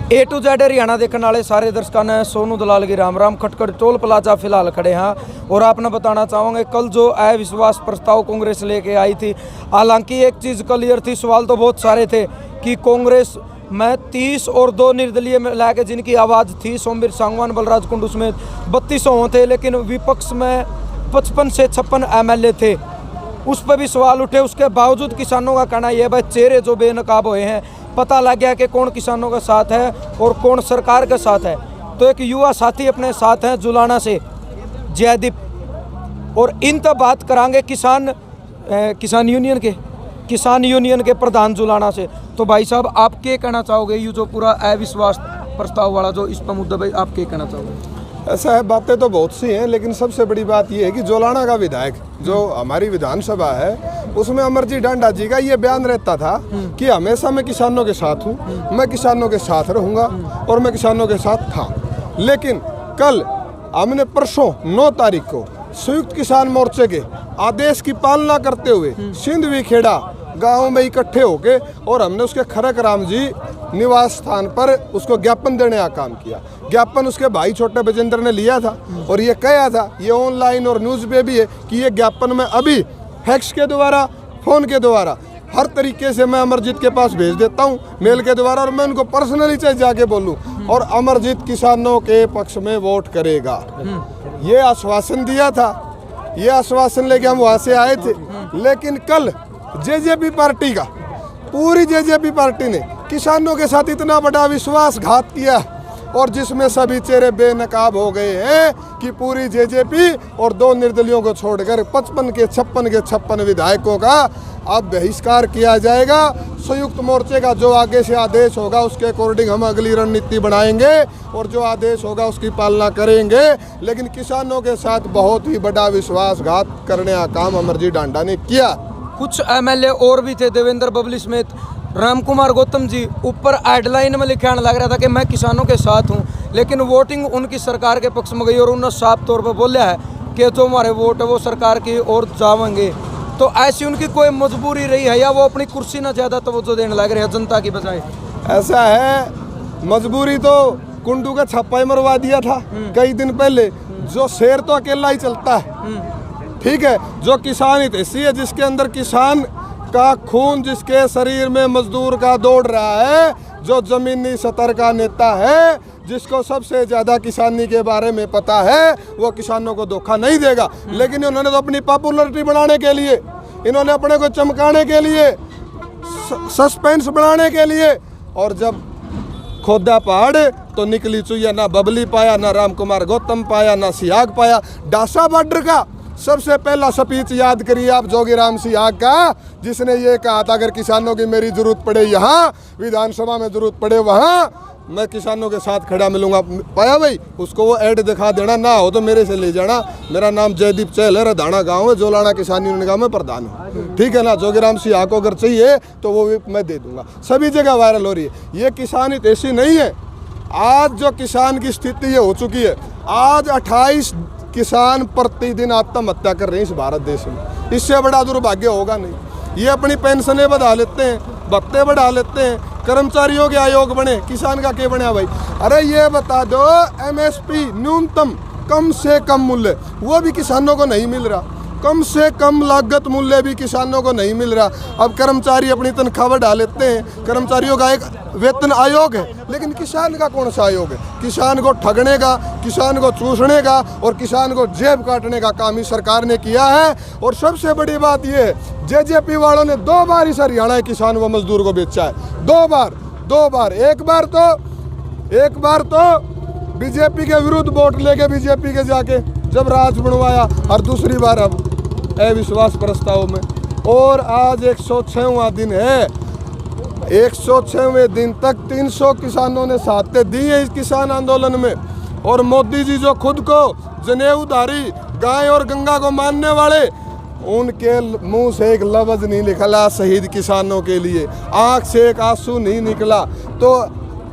A to Z Haryana देखने वाले सारे दर्शकों ने सोनू दलाल की राम राम। खटखट टोल प्लाजा फिलहाल खड़े हैं और आपने बताना चाहूँगे कल जो अविश्वास प्रस्ताव कांग्रेस लेके आई थी, हालांकि एक चीज़ क्लियर थी, सवाल तो बहुत सारे थे कि कांग्रेस में 30 और 2 निर्दलीय में लाके जिनकी आवाज़ थी, सोमवीर सांगवान, बलराज कुंडू समेत 32 थे, लेकिन विपक्ष में 55 से 56 MLA थे, उस पर भी सवाल उठे। उसके बावजूद किसानों का कहना यह भाई चेहरे जो बेनकाब हुए हैं, पता लग गया कि कौन किसानों के साथ है और कौन सरकार के साथ है। तो एक युवा साथी अपने साथ हैं जुलाना से, जयदीप, और इन तक बात करांगे किसान यूनियन के प्रधान जुलाना से। तो भाई साहब, आप क्या कहना चाहोगे, ये जो पूरा अविश्वास प्रस्ताव वाला जो इस पर मुद्दा, भाई आप क्या कहना चाहोगे? ऐसा है, बातें तो बहुत सी हैं, लेकिन सबसे बड़ी बात यह है कि जोलाना का विधायक जो हमारी विधानसभा है, उसमें अमरजीत डांडा जी का ये बयान रहता था कि हमेशा मैं किसानों के साथ हूँ, मैं किसानों के साथ रहूँगा और मैं किसानों के साथ था। लेकिन कल हमने परसों 9 तारीख को संयुक्त किसान मोर्चे के आदेश की पालना करते हुए सिंधवी खेड़ा गाँव में इकट्ठे होके और हमने उसके खरक राम जी निवास स्थान पर उसको ज्ञापन देने का काम किया। ज्ञापन उसके भाई छोटे बजेंद्र ने लिया था और ये कहा था, ये ऑनलाइन और न्यूज़ पे भी है कि ये ज्ञापन मैं अभी फैक्स के द्वारा, फ़ोन के द्वारा, हर तरीके से मैं अमरजीत के पास भेज देता हूँ, मेल के द्वारा, और मैं उनको पर्सनली चाहे जाके बोलूँ और अमरजीत किसानों के पक्ष में वोट करेगा। ये आश्वासन दिया था, ये आश्वासन लेके हम वहाँ से आए थे। लेकिन कल जेजेपी पार्टी का, पूरी जेजेपी पार्टी ने किसानों के साथ इतना बड़ा विश्वासघात किया और जिसमें सभी चेहरे बेनकाब हो गए हैं कि पूरी जेजेपी और 2 निर्दलियों को छोड़कर 55 के 56 विधायकों का अब बहिष्कार किया जाएगा। संयुक्त मोर्चे का जो आगे से आदेश होगा उसके अकॉर्डिंग हम अगली रणनीति बनाएंगे और जो आदेश होगा उसकी पालना करेंगे। लेकिन किसानों के साथ बहुत ही बड़ा विश्वासघात करने का काम अमरजीत डांडा ने किया। कुछ MLA और भी थे, देवेंद्र बबली समेत राम कुमार गौतम जी, ऊपर हेडलाइन में लिखाने लग रहा था कि मैं किसानों के साथ हूं, लेकिन वोटिंग उनकी सरकार के पक्ष में गई और उन्होंने साफ तौर पर बोला है कि जो हमारे वोट है वो सरकार की ओर जाएंगे। तो ऐसी उनकी कोई मजबूरी रही है या वो अपनी कुर्सी ना ज़्यादा तवज्जो देने लग रहे हैं जनता की बजाय? ऐसा है, मजबूरी तो कुंडू का छप्पा ही मरवा दिया था कई दिन पहले। जो शेर तो अकेला ही चलता है, ठीक है, जो किसान हितैषी है, जिसके अंदर किसान का खून, जिसके शरीर में मजदूर का दौड़ रहा है, जो जमीनी सतर का नेता है, जिसको सबसे ज़्यादा किसानी के बारे में पता है, वो किसानों को धोखा नहीं देगा। लेकिन इन्होंने तो अपनी पॉपुलरिटी बढ़ाने के लिए, इन्होंने अपने को चमकाने के लिए, सस्पेंस बढ़ाने के लिए, और जब खोदा पहाड़ तो निकली चुईया, ना बबली पाया, ना राम कुमार गौतम पाया, ना सियाग पाया। डासा बॉर्डर का सबसे पहला स्पीच याद करिए आप जोगीराम सियाग का, जिसने ये कहा था अगर किसानों की मेरी जरूरत पड़े यहाँ, विधानसभा में जरूरत पड़े वहाँ, मैं किसानों के साथ खड़ा मिलूंगा। पाया भाई, उसको वो ऐड दिखा देना, ना हो तो मेरे से ले जाना। मेरा नाम जयदीप चहल है, रधाना गाँव है, जोलाना किसान यूनियन का मैं प्रधान हूँ, ठीक है ना। जोगीराम सियाग को अगर चाहिए तो वो भी मैं दे दूंगा। सभी जगह वायरल हो रही है। ये किसान हितैषी नहीं है। आज जो किसान की स्थिति ये हो चुकी है, आज 28 किसान प्रतिदिन आत्महत्या कर रहे हैं इस भारत देश में। इससे बड़ा दुर्भाग्य होगा नहीं। ये अपनी पेंशनें बढ़ा लेते हैं, भत्ते बढ़ा लेते हैं, कर्मचारियों के आयोग बने, किसान का क्या बने भाई? अरे ये बता दो, MSP न्यूनतम कम से कम मूल्य वो भी किसानों को नहीं मिल रहा, कम से कम लागत मूल्य भी किसानों को नहीं मिल रहा। अब कर्मचारी अपनी तनख्वाह बढ़ा लेते हैं, कर्मचारियों का एक वेतन आयोग है, लेकिन किसान का कौन सा आयोग है? किसान को ठगने का, किसान को चूसने का और किसान को जेब काटने का काम ही सरकार ने किया है। और सबसे बड़ी बात यह है, जेजेपी वालों ने 2 बार इस हरियाणा किसान व मजदूर को बेचा है। 2 बार। एक बार तो बीजेपी के विरुद्ध वोट लेके बीजेपी के जाके जब राज बनवाया, और दूसरी बार अब अविश्वास प्रस्ताव में। और आज 106वां दिन है, 106वें दिन तक 300 किसानों ने साथ दी है इस किसान आंदोलन में। और मोदी जी जो खुद को जनेऊधारी, गाय और गंगा को मानने वाले, उनके मुंह से एक लफ्ज नहीं निकला शहीद किसानों के लिए, आंख से एक आंसू नहीं निकला। तो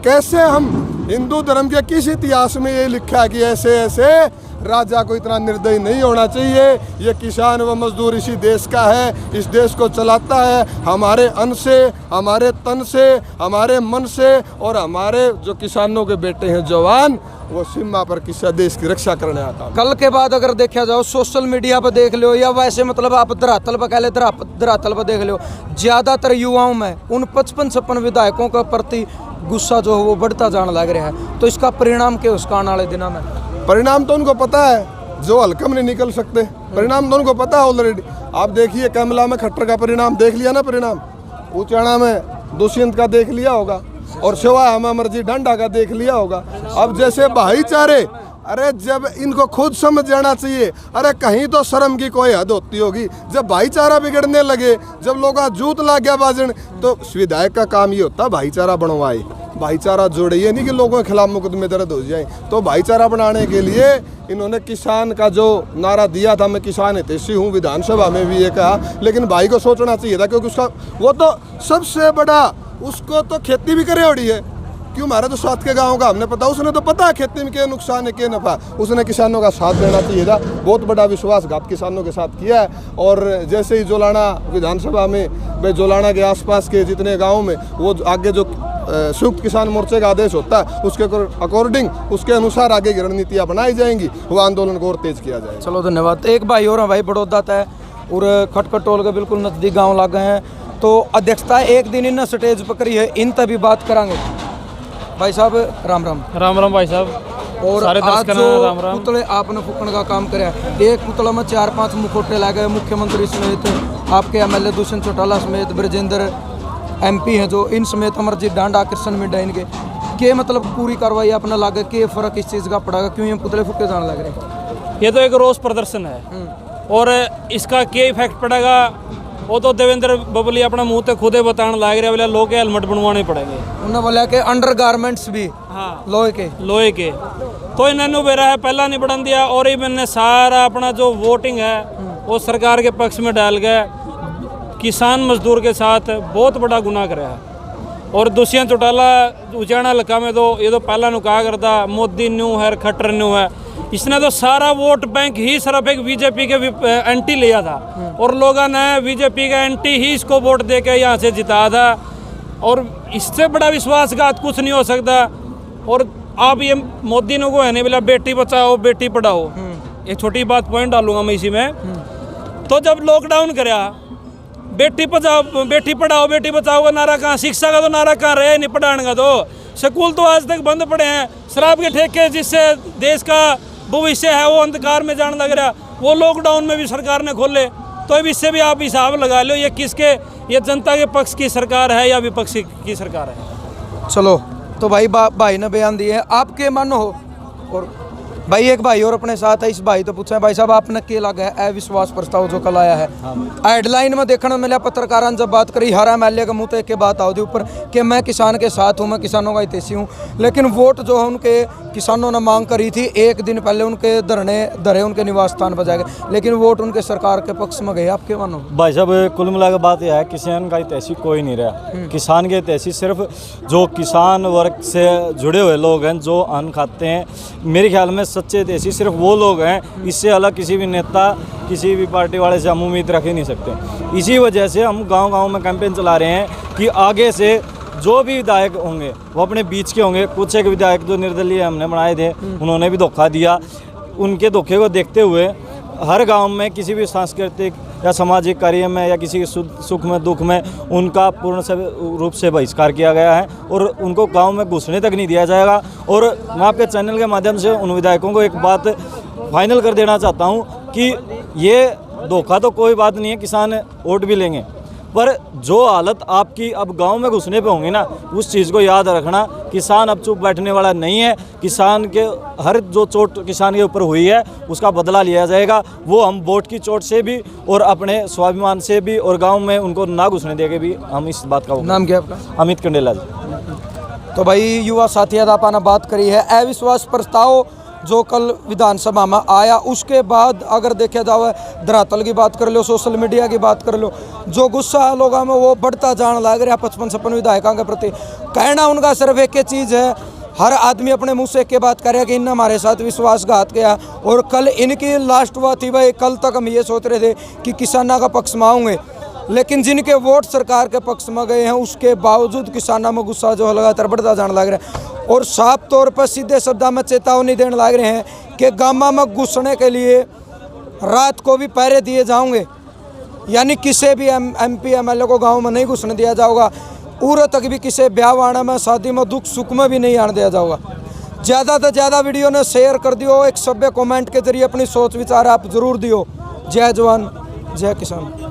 कैसे हम हिंदू धर्म के किस इतिहास में ये लिखा है कि ऐसे ऐसे राजा को इतना निर्दयी नहीं होना चाहिए। ये किसान व मजदूर इसी देश का है, इस देश को चलाता है हमारे अन्न से, हमारे तन से, हमारे मन से, और हमारे जो किसानों के बेटे हैं जवान, वो सीमा पर किसी देश की रक्षा करने आता है। कल के बाद अगर देखा जाओ सोशल मीडिया पर देख लो या वैसे मतलब आप धरातल पर कह ले, धरातल पर देख लो, ज़्यादातर युवाओं में उन 55-56 विधायकों के प्रति गुस्सा जो है वो बढ़ता जाने लग रहा है। तो इसका परिणाम क्या उसका आने वाले दिनों में? परिणाम तो उनको पता है, जो हल्कम नहीं निकल सकते, परिणाम तो उनको पता है ऑलरेडी। आप देखिए कैमला में खट्टर का परिणाम देख लिया ना, परिणाम उचाणा में दुष्यंत का देख लिया होगा, और शिवा हम अमरजी डांडा का देख लिया होगा। अब जैसे भाईचारे, अरे जब इनको खुद समझ जाना चाहिए, अरे कहीं तो शर्म की कोई हद होती होगी। जब भाईचारा बिगड़ने लगे, जब लोग जूत लाग गया बाजन, तो विधायक का काम ये होता भाईचारा बनवाए, भाईचारा जोड़े, ये नहीं कि लोगों के खिलाफ मुकदमे दर्द हो जाए। तो भाईचारा बनाने के लिए इन्होंने किसान का जो नारा दिया था, मैं किसान हितैषी हूँ, विधानसभा में भी ये कहा, लेकिन भाई को सोचना चाहिए था, क्योंकि उसका वो तो सबसे बड़ा, उसको तो खेती भी करे ओड़ी है, क्यों हमारा तो साथ के गाँव का हमने पता, उसने तो पता है खेती में क्या नुकसान है क्या नफा, उसने किसानों का साथ देना चाहिए था। बहुत बड़ा विश्वासघात किसानों के साथ किया है। और जैसे ही जोलाना विधानसभा में, भाई जोलाना के आसपास के जितने गाँव में वो आगे जो संयुक्त किसान मोर्चे का आदेश होता है, उसके अकॉर्डिंग, उसके अनुसार आगे की रणनीतियाँ बनाई जाएंगी, वो आंदोलन को और तेज किया जाएगा। चलो धन्यवाद। एक भाई और हैं भाई, बड़ौदा है और खटखट टोल के बिल्कुल नज़दीक गाँव लग गए हैं, तो अध्यक्षता एक दिन इन स्टेज पकड़ी है, इन तभी बात करांगे। भाई साहब राम राम। राम राम भाई साहब और सारे आज दर्शकों जो राम राम। पुतले आपने फूकने का काम कराया, एक पुतला में 4-5 मुखौटे लगे गए, मुख्यमंत्री समेत, आपके एमएलए दुष्यंत चौटाला समेत, ब्रजेंद्र एमपी हैं जो, इन समेत अमरजीत डांडा, कृष्ण मिड्डा, इनके के मतलब पूरी कार्रवाई अपना लागे, के फर्क इस चीज़ का पड़ेगा, क्यों ये पुतले फूके जाने लग रहे हैं? ये तो एक रोष प्रदर्शन है, और इसका क्या इफेक्ट पड़ेगा वो तो देवेंद्र बबली अपना मुंह तक खुदे बताने लग रहे, बोले लोग के हेलमेट बनवाने पड़ेंगे। उन्होंने बोला कि अंडर गारमेंट्स भी हाँ लोहे के तो इन्होंने बेरा है पहला नहीं बढ़न दिया, और ही मैंने सारा अपना जो वोटिंग है वो सरकार के पक्ष में डाल गया, किसान मजदूर के साथ बहुत बड़ा गुनाह कराया है। और दुष्यंत चौटाला उचाणा इलाका में तो ये तो पहला नु कहा करता मोदी न्यू है, खट्टर न्यू है, इसने तो सारा वोट बैंक ही सिर्फ एक बीजेपी के एंटी लिया था, और लोगों ने बीजेपी का एंटी ही इसको वोट दे के यहाँ से जिताया था, और इससे बड़ा विश्वासघात कुछ नहीं हो सकता। और आप ये मोदी ने को है नहीं बोला बेटी बचाओ बेटी पढ़ाओ, एक छोटी बात पॉइंट डालूंगा मैं इसी में। तो जब लॉकडाउन कराया, बेटी बचाओ बेटी पढ़ाओ बेटी बचाओ का नारा कहाँ, शिक्षा का तो नारा कहाँ रहे नहीं, पढ़ाने का तो स्कूल तो आज तक बंद पड़े हैं, शराब के ठेके जिससे देश का भविष्य है वो अंधकार में जाने लग रहा, वो लॉकडाउन में भी सरकार ने खोले। तो अब इससे भी आप हिसाब लगा लो, ये किसके, ये जनता के पक्ष की सरकार है या विपक्ष की सरकार है। चलो तो भाई भाई ने बयान दिए हैं, आपके मन हो। और भाई एक भाई और अपने साथ है, इस भाई तो पूछा है भाई साहब आपने क्या लगा है अविश्वास प्रस्ताव जो कल आया है? हेडलाइन में देखने मिला, पत्रकारों ने जब बात करी, हर एमएलए का मुंह तो एक बात आओ ऊपर कि मैं किसान के साथ हूँ, मैं किसानों का हितैषी हूँ, लेकिन वोट जो है उनके किसानों ने मांग करी थी, एक दिन पहले उनके धरने उनके निवास स्थान पर जाएंगे, लेकिन वोट उनके सरकार के पक्ष में गए। आपके मानो? भाई साहब कुल मिलाकर बात यह है, किसान का हितैषी कोई नहीं रहा। किसान के हितैषी सिर्फ जो किसान वर्ग से जुड़े हुए लोग हैं, जो अन्न खाते हैं, मेरे ख्याल में सच्चे हितैषी सिर्फ वो लोग हैं। इससे अलग किसी भी नेता, किसी भी पार्टी वाले से हम उम्मीद रख ही नहीं सकते। इसी वजह से हम गांव-गांव में कैंपेन चला रहे हैं कि आगे से जो भी विधायक होंगे वो अपने बीच के होंगे। कुछ एक विधायक जो निर्दलीय हमने बनाए थे, उन्होंने भी धोखा दिया। उनके धोखे को देखते हुए हर गांव में किसी भी सांस्कृतिक या सामाजिक कार्य में या किसी के सुख में दुख में उनका पूर्ण रूप से बहिष्कार किया गया है, और उनको गांव में घुसने तक नहीं दिया जाएगा। और मैं आपके चैनल के माध्यम से उन विधायकों को एक बात फाइनल कर देना चाहता हूं कि ये धोखा तो कोई बात नहीं है, किसान वोट भी लेंगे, पर जो हालत आपकी अब गांव में घुसने पे होंगी ना, उस चीज़ को याद रखना। किसान अब चुप बैठने वाला नहीं है। किसान के हर जो चोट किसान के ऊपर हुई है उसका बदला लिया जाएगा। वो हम वोट की चोट से भी और अपने स्वाभिमान से भी और गांव में उनको ना घुसने देके भी हम इस बात का। नाम क्या आपका? अमित कंडेला जी। तो भाई युवा साथी आपा ने बात करी है अविश्वास प्रस्ताव जो कल विधानसभा में आया, उसके बाद अगर देखा जाए धरातल की बात कर लो, सोशल मीडिया की बात कर लो, जो गुस्सा है लोगों में वो बढ़ता जाने लग रहा है 55-56 विधायकों के प्रति। कहना उनका सिर्फ एक ही चीज़ है, हर आदमी अपने मुंह से एक बात करे कि इनने हमारे साथ विश्वासघात किया। और कल इनकी लास्ट हुआ थी भाई, कल तक हम ये सोच रहे थे कि किसानों का पक्ष में आऊँगे, लेकिन जिनके वोट सरकार के पक्ष में गए हैं उसके बावजूद किसानों में गुस्सा जो लगातार बढ़ता जाने लग रहा है। और साफ तौर पर सीधे शब्दों में चेतावनी देने लग रहे हैं कि गामा में घुसने के लिए रात को भी पहरे दिए जाओगे, यानी किसी भी MP MLA को गाँव में नहीं घुसने दिया जाएगा। पूरे तक भी किसी ब्याह वाणा में, शादी में, दुख सुख में भी नहीं आने दिया जाएगा। ज़्यादा से ज़्यादा वीडियो ने शेयर कर दियो, एक सभ्य कमेंट के जरिए अपनी सोच विचार आप जरूर दियो। जय जवान जय किसान।